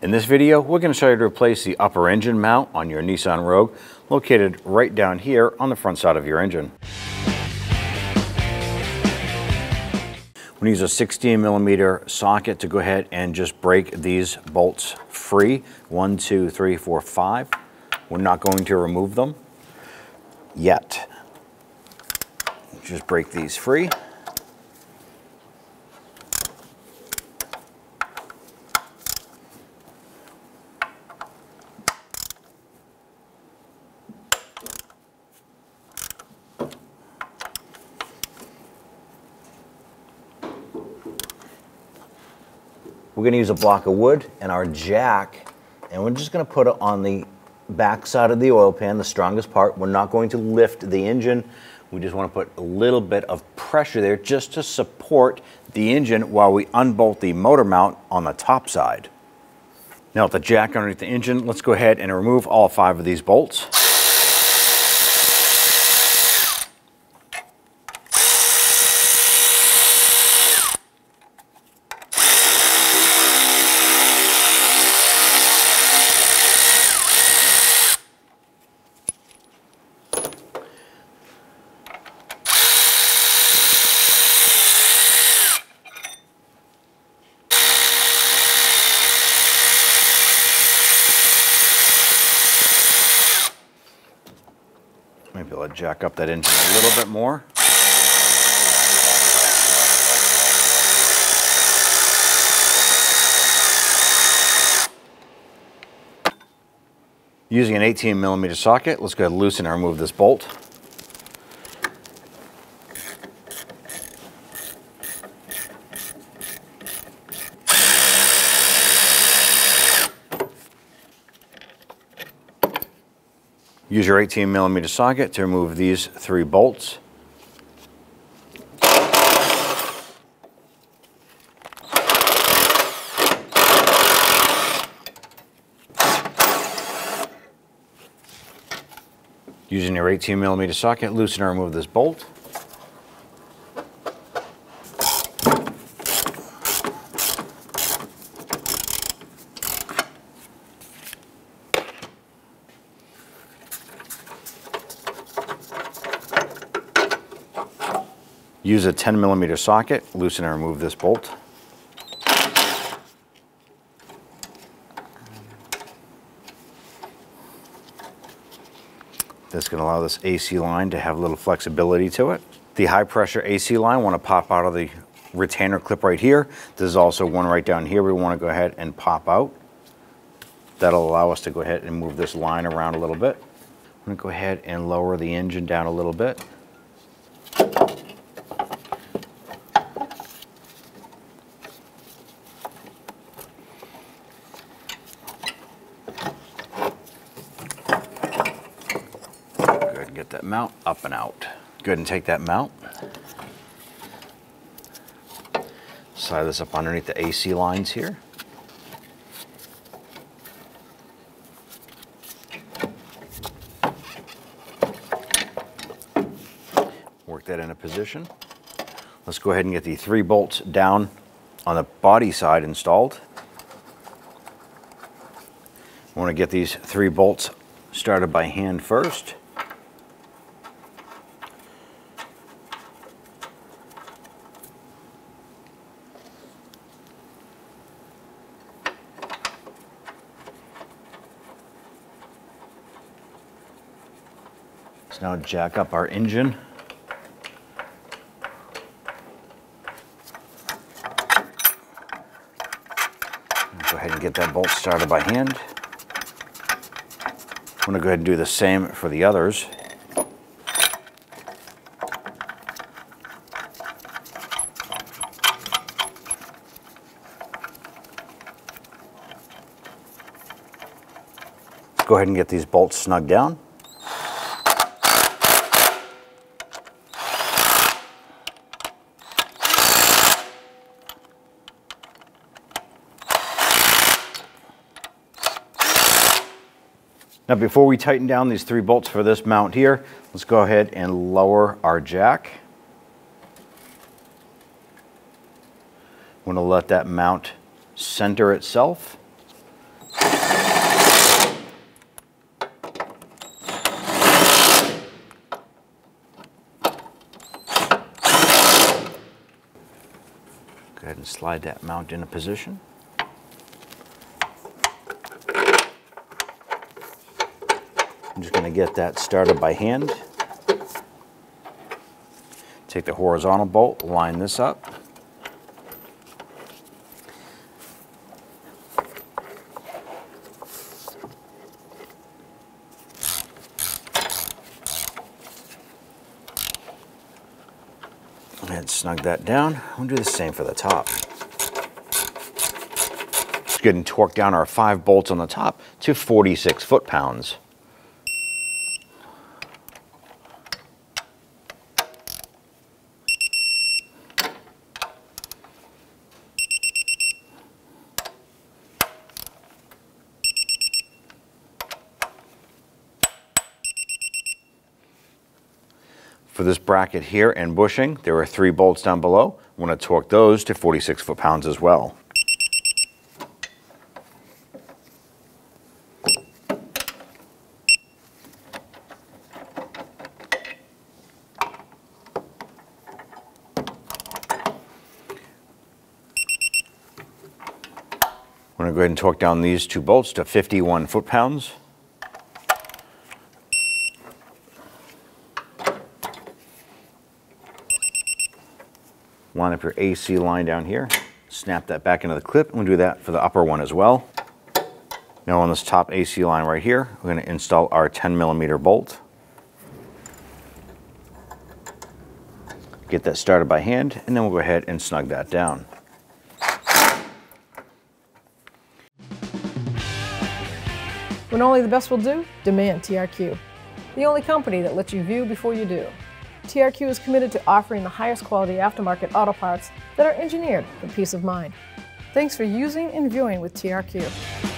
In this video, we're going to show you to replace the upper engine mount on your Nissan Rogue, located right down here on the front side of your engine. We're going to use a 16mm socket to go ahead and just break these bolts free. 1, 2, 3, 4, 5. We're not going to remove them yet. Just break these free. We're going to use a block of wood and our jack, and we're just going to put it on the back side of the oil pan, the strongest part. We're not going to lift the engine. We just want to put a little bit of pressure there just to support the engine while we unbolt the motor mount on the top side. Now with the jack underneath the engine, let's go ahead and remove all 5 of these bolts. Maybe I'll jack up that engine a little bit more. Using an 18mm socket, let's go ahead and loosen and remove this bolt. Use your 18mm socket to remove these 3 bolts. Using your 18mm socket, loosen and remove this bolt. Use a 10mm socket, loosen and remove this bolt. This is going to allow this AC line to have a little flexibility to it. The high pressure AC line, want to pop out of the retainer clip right here. There's also one right down here we want to go ahead and pop out. That'll allow us to go ahead and move this line around a little bit. I'm going to go ahead and lower the engine down a little bit. Get that mount up and out. Go ahead and take that mount. Slide this up underneath the AC lines here. Work that into position. Let's go ahead and get the 3 bolts down on the body side installed. I want to get these 3 bolts started by hand first. Let's now jack up our engine. Go ahead and get that bolt started by hand. I'm going to go ahead and do the same for the others. Go ahead and get these bolts snug down. Now before we tighten down these 3 bolts for this mount here, let's go ahead and lower our jack. I'm going to let that mount center itself. ahead and slide that mount into position. I'm just going to get that started by hand. Take the horizontal bolt, line this up. Go ahead and snug that down. We'll do the same for the top. Just go ahead and torque down our 5 bolts on the top to 46 foot-pounds. For this bracket here and bushing, there are 3 bolts down below. I'm going to torque those to 46 foot-pounds as well. I'm going to go ahead and torque down these 2 bolts to 51 foot-pounds. Line up your AC line down here, snap that back into the clip, and we'll do that for the upper one as well. Now on this top AC line right here, we're going to install our 10mm bolt. Get that started by hand, and then we'll go ahead and snug that down. When only the best will do, demand TRQ. The only company that lets you view before you do. TRQ is committed to offering the highest quality aftermarket auto parts that are engineered for peace of mind. Thanks for using and viewing with TRQ.